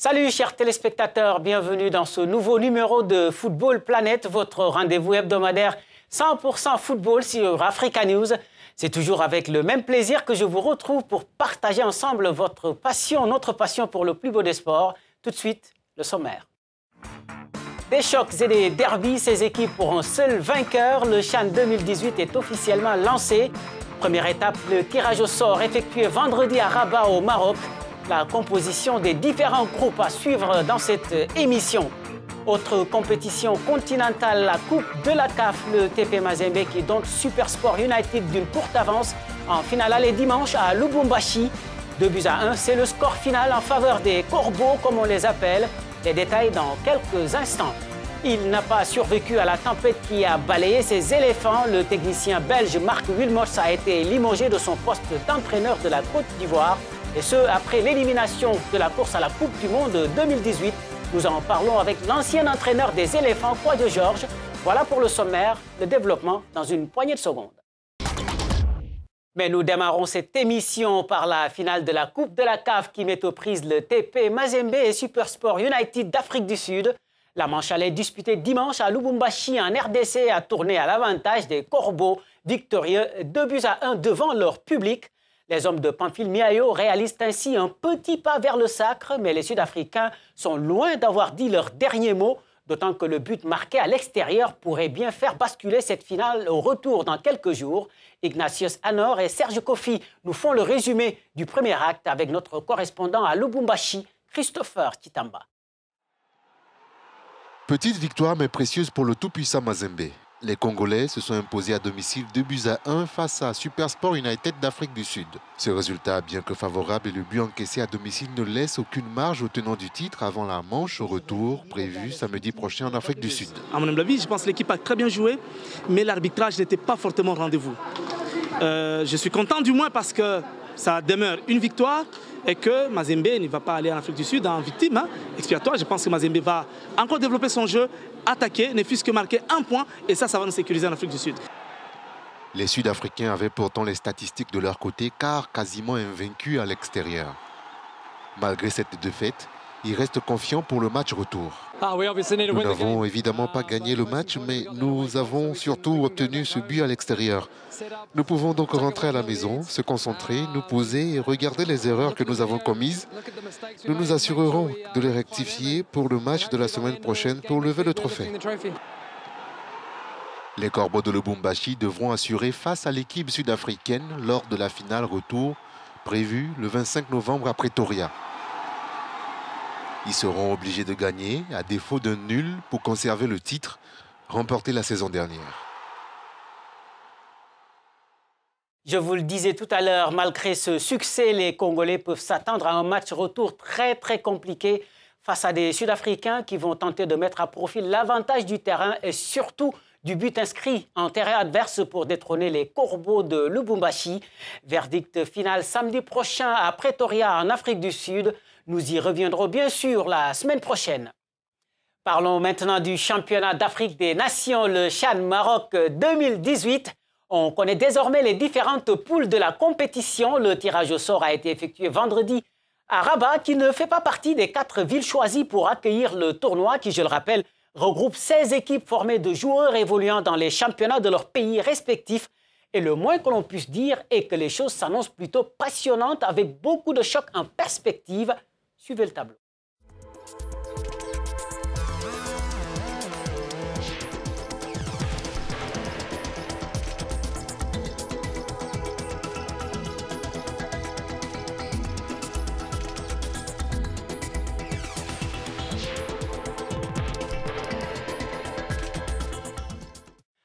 Salut chers téléspectateurs, bienvenue dans ce nouveau numéro de Football Planète, votre rendez-vous hebdomadaire 100% football sur Africa News. C'est toujours avec le même plaisir que je vous retrouve pour partager ensemble votre passion, notre passion pour le plus beau des sports. Tout de suite, le sommaire. Des chocs et des derbies, ces équipes pour un seul vainqueur. Le CHAN 2018 est officiellement lancé. Première étape, le tirage au sort effectué vendredi à Rabat au Maroc. La composition des différents groupes à suivre dans cette émission. Autre compétition continentale, la Coupe de la CAF, le TP Mazembe qui dompte Super Sport United d'une courte avance en finale aller dimanche à Lubumbashi. 2-1, c'est le score final en faveur des Corbeaux, comme on les appelle. Les détails dans quelques instants. Il n'a pas survécu à la tempête qui a balayé ses éléphants. Le technicien belge Marc Wilmots a été limogé de son poste d'entraîneur de la Côte d'Ivoire. Et ce, après l'élimination de la course à la Coupe du Monde 2018. Nous en parlons avec l'ancien entraîneur des éléphants, Kouadio Georges. Voilà pour le sommaire, le développement dans une poignée de secondes. Mais nous démarrons cette émission par la finale de la Coupe de la CAF qui met aux prises le TP Mazembe et Super Sport United d'Afrique du Sud. La manche allait disputée dimanche à Lubumbashi en RDC a tourné à l'avantage des Corbeaux, victorieux 2-1 devant leur public. Les hommes de Pamphile Miayo réalisent ainsi un petit pas vers le sacre, mais les Sud-Africains sont loin d'avoir dit leur dernier mot, d'autant que le but marqué à l'extérieur pourrait bien faire basculer cette finale au retour dans quelques jours. Ignatius Anor et Serge Kofi nous font le résumé du premier acte avec notre correspondant à Lubumbashi, Christopher Chitamba. Petite victoire mais précieuse pour le tout-puissant Mazembe. Les Congolais se sont imposés à domicile 2-1 face à Super Sport United d'Afrique du Sud. Ce résultat, bien que favorable et le but encaissé à domicile ne laisse aucune marge aux tenants du titre avant la manche au retour prévue samedi prochain en Afrique du Sud. À mon humble avis, je pense que l'équipe a très bien joué, mais l'arbitrage n'était pas fortement au rendez-vous. Je suis content du moins parce que ça demeure une victoire et que Mazembe ne va pas aller en Afrique du Sud en victime expiatoire. Je pense que Mazembe va encore développer son jeu, attaquer, ne fût-ce que marquer un point, et ça va nous sécuriser en Afrique du Sud. Les Sud-Africains avaient pourtant les statistiques de leur côté, car quasiment invaincus à l'extérieur. Malgré cette défaite, ils restent confiants pour le match retour. Nous n'avons évidemment pas gagné le match, mais nous avons surtout obtenu ce but à l'extérieur. Nous pouvons donc rentrer à la maison, se concentrer, nous poser et regarder les erreurs que nous avons commises. Nous nous assurerons de les rectifier pour le match de la semaine prochaine pour lever le trophée. Les Corbeaux de Lubumbashi devront assurer face à l'équipe sud-africaine lors de la finale retour prévue le 25 novembre à Pretoria. Ils seront obligés de gagner, à défaut d'un nul, pour conserver le titre remporté la saison dernière. Je vous le disais tout à l'heure, malgré ce succès, les Congolais peuvent s'attendre à un match retour très compliqué face à des Sud-Africains qui vont tenter de mettre à profit l'avantage du terrain et surtout du but inscrit en terrain adverse pour détrôner les Corbeaux de Lubumbashi. Verdict final samedi prochain à Pretoria en Afrique du Sud. Nous y reviendrons bien sûr la semaine prochaine. Parlons maintenant du championnat d'Afrique des Nations, le CHAN Maroc 2018. On connaît désormais les différentes poules de la compétition. Le tirage au sort a été effectué vendredi à Rabat, qui ne fait pas partie des 4 villes choisies pour accueillir le tournoi, qui, je le rappelle, regroupe 16 équipes formées de joueurs évoluant dans les championnats de leurs pays respectifs. Et le moins que l'on puisse dire est que les choses s'annoncent plutôt passionnantes avec beaucoup de chocs en perspective. Suivez le tableau.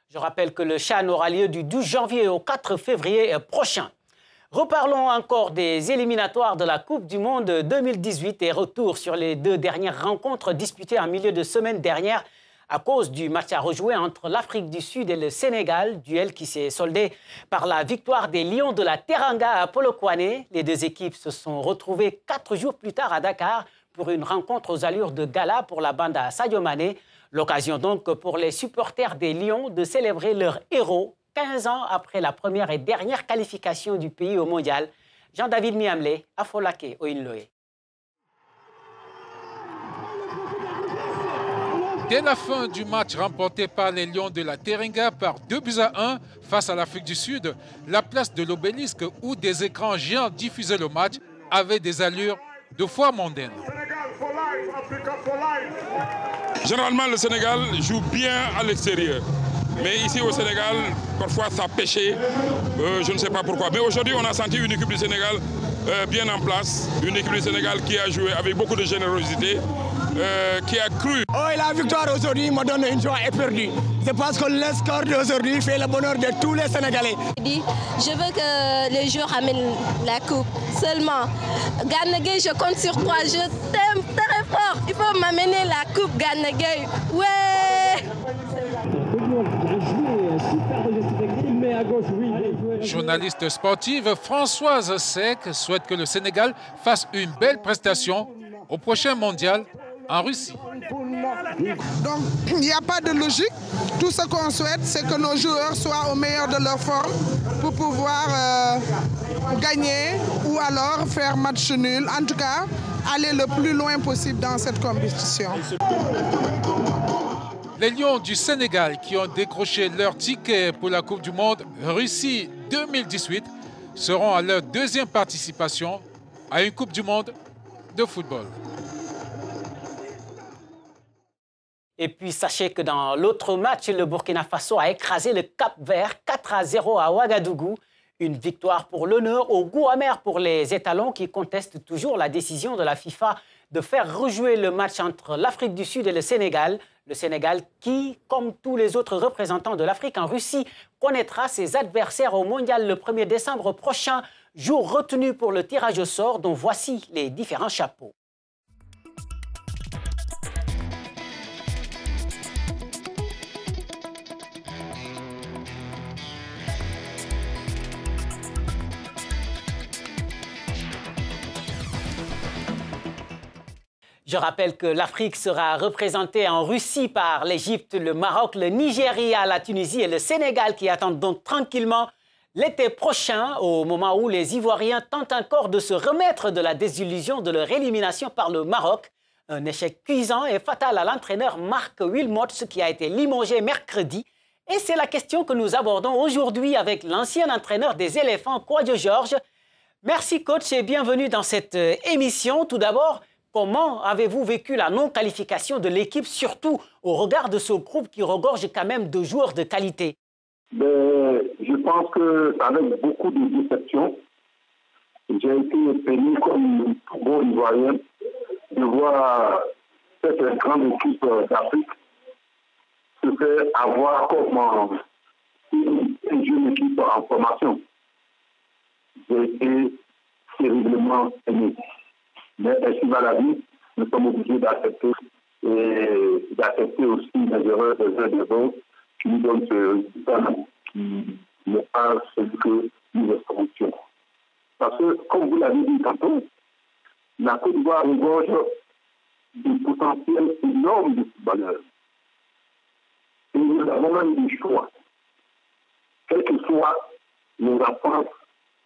Je rappelle que le CHAN aura lieu du 12 janvier au 4 février prochain. Reparlons encore des éliminatoires de la Coupe du Monde 2018 et retour sur les 2 dernières rencontres disputées en milieu de semaine dernière à cause du match à rejouer entre l'Afrique du Sud et le Sénégal, duel qui s'est soldé par la victoire des Lions de la Teranga à Polokwane. Les 2 équipes se sont retrouvées 4 jours plus tard à Dakar pour une rencontre aux allures de gala pour la bande à Sadio Mané. L'occasion donc pour les supporters des Lions de célébrer leur héros 15 ans après la première et dernière qualification du pays au mondial. Jean-David Miamlé, Afolake Oinloé. Dès la fin du match remporté par les Lions de la Teranga par 2-1 face à l'Afrique du Sud, la place de l'Obélisque où des écrans géants diffusaient le match avait des allures de foire mondaine. Généralement, le Sénégal joue bien à l'extérieur. Mais ici au Sénégal, parfois ça pêchait, je ne sais pas pourquoi. Mais aujourd'hui, on a senti une équipe du Sénégal bien en place, une équipe du Sénégal qui a joué avec beaucoup de générosité, qui a cru. Oh, et la victoire aujourd'hui me donne une joie éperdue. C'est parce que le score d'aujourd'hui fait le bonheur de tous les Sénégalais. Je veux que les joueurs amènent la coupe. Seulement, Gana Gueye, je compte sur toi. Je t'aime très fort. Il faut m'amener la coupe, Gana Gueye. Ouais! Journaliste sportive Françoise Sec souhaite que le Sénégal fasse une belle prestation au prochain mondial en Russie. Donc, il n'y a pas de logique. Tout ce qu'on souhaite, c'est que nos joueurs soient au meilleur de leur forme pour pouvoir gagner ou alors faire match nul. En tout cas, aller le plus loin possible dans cette compétition. Les Lions du Sénégal qui ont décroché leur ticket pour la Coupe du Monde Russie 2018 seront à leur deuxième participation à une Coupe du Monde de football. Et puis sachez que dans l'autre match, le Burkina Faso a écrasé le Cap-Vert 4-0 à Ouagadougou. Une victoire pour l'honneur, au goût amer pour les étalons qui contestent toujours la décision de la FIFA de faire rejouer le match entre l'Afrique du Sud et le Sénégal. Le Sénégal qui, comme tous les autres représentants de l'Afrique en Russie, connaîtra ses adversaires au Mondial le 1er décembre prochain, jour retenu pour le tirage au sort dont voici les différents chapeaux. Je rappelle que l'Afrique sera représentée en Russie par l'Égypte, le Maroc, le Nigeria, la Tunisie et le Sénégal qui attendent donc tranquillement l'été prochain, au moment où les Ivoiriens tentent encore de se remettre de la désillusion de leur élimination par le Maroc. Un échec cuisant et fatal à l'entraîneur Marc Wilmots qui a été limogé mercredi. Et c'est la question que nous abordons aujourd'hui avec l'ancien entraîneur des éléphants, Kouadio Georges. Merci coach et bienvenue dans cette émission. Tout d'abord, comment avez-vous vécu la non-qualification de l'équipe, surtout au regard de ce groupe qui regorge quand même de joueurs de qualité? Je pense qu'avec beaucoup de déception, j'ai été peiné comme un bon Ivoirien de voir cette grande équipe d'Afrique se faire avoir comme une jeune équipe en formation. J'ai été terriblement aimé. Mais ainsi va la vie, nous sommes obligés d'accepter et d'accepter aussi les erreurs des uns des autres qui nous donnent ce résultat qui n'est pas celui que nous espérions. Parce que, comme vous l'avez dit tantôt, la Côte d'Ivoire regorge du potentiel énorme de footballeurs. Et nous avons même du choix. Quels que soient les approches,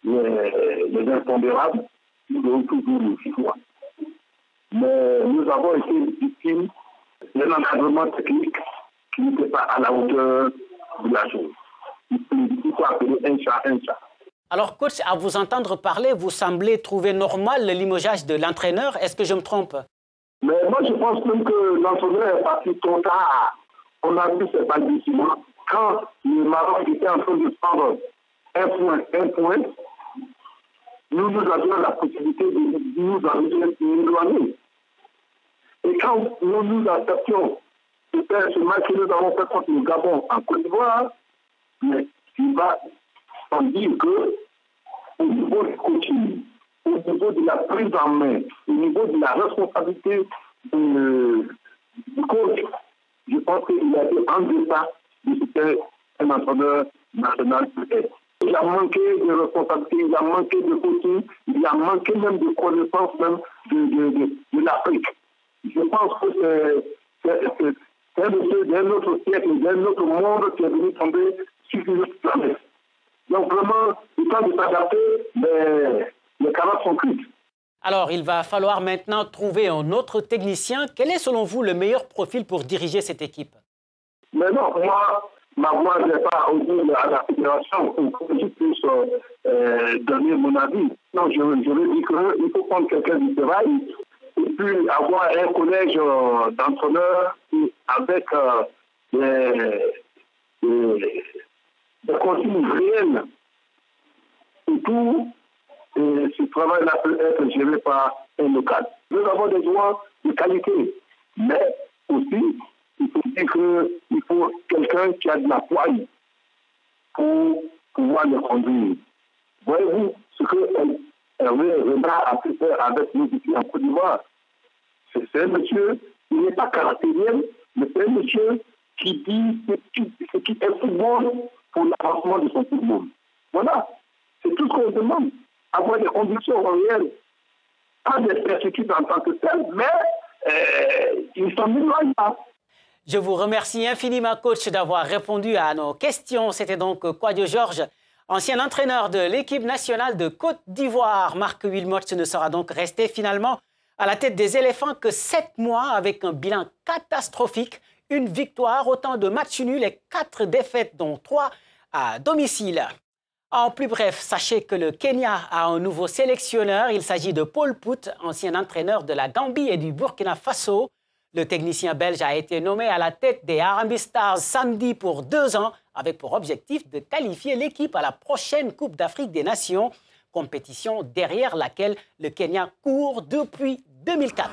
les impondérables, nous devons toujours le choix. Mais nous avons été victimes d'un encadrement technique qui n'était pas à la hauteur de la chose. Il faut appeler un chat un chat. Alors coach, à vous entendre parler, vous semblez trouver normal le limogeage de l'entraîneur. Est-ce que je me trompe? Mais moi je pense même que l'entraîneur est parti trop tard. On a vu ces balbutiements. Quand le Maroc était en train de prendre un point, nous avions la possibilité de nous éloigner. Et quand nous acceptions de faire ce match que nous avons fait contre le Gabon en Côte d'Ivoire, mais il va en dire qu'au niveau du coaching, au niveau de la prise en main, au niveau de la responsabilité du coach, je pense qu'il a été en deçà de ce qu'un entraîneur national peut être. Il a manqué de responsabilité, il a manqué de coaching, il a manqué même de connaissance même de l'Afrique. Je pense que c'est un monsieur d'un autre siècle, d'un autre monde qui est venu tomber sur une planète. Donc vraiment, le temps de s'adapter, les carottes sont cuites. Alors, il va falloir maintenant trouver un autre technicien. Quel est, selon vous, le meilleur profil pour diriger cette équipe? Mais non, moi, je n'ai pas osé à la fédération pour que je puisse donner mon avis. Non, je veux dire qu'il faut prendre quelqu'un du travail et puis avoir un collège d'entraîneurs avec des consignes réelles. Et tout, ce travail-là peut être géré par un local. Nous avons des joueurs de qualité, mais aussi, il faut dire qu'il faut quelqu'un qui a de la poigne pour pouvoir le conduire. Voyez-vous ce que Hervé Renard a pu faire avec nous ici en Côte d'Ivoire? C'est un monsieur, il n'est pas caractérien, mais c'est un monsieur qui dit ce qui est football pour l'avancement de son football. Voilà, c'est tout ce qu'on demande. Avoir des conditions réelles, pas des perspectives en tant que telles, mais ils sont éloignés. Je vous remercie infiniment, coach, d'avoir répondu à nos questions. C'était donc Kouadio Georges, ancien entraîneur de l'équipe nationale de Côte d'Ivoire. Marc Wilmots ne sera donc resté finalement à la tête des éléphants que 7 mois avec un bilan catastrophique. Une victoire, autant de matchs nuls et 4 défaites, dont 3 à domicile. En plus bref, sachez que le Kenya a un nouveau sélectionneur. Il s'agit de Paul Pout, ancien entraîneur de la Gambie et du Burkina Faso. Le technicien belge a été nommé à la tête des Harambee Stars samedi pour 2 ans, avec pour objectif de qualifier l'équipe à la prochaine Coupe d'Afrique des Nations, compétition derrière laquelle le Kenya court depuis 2004.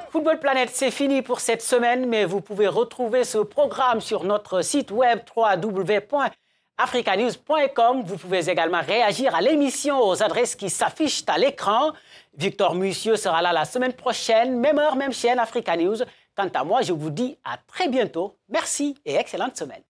Football Planète, c'est fini pour cette semaine, mais vous pouvez retrouver ce programme sur notre site web www.africanews.com. Vous pouvez également réagir à l'émission aux adresses qui s'affichent à l'écran. Victor Mussieu sera là la semaine prochaine, même heure, même chaîne, Africa News. Quant à moi, je vous dis à très bientôt. Merci et excellente semaine.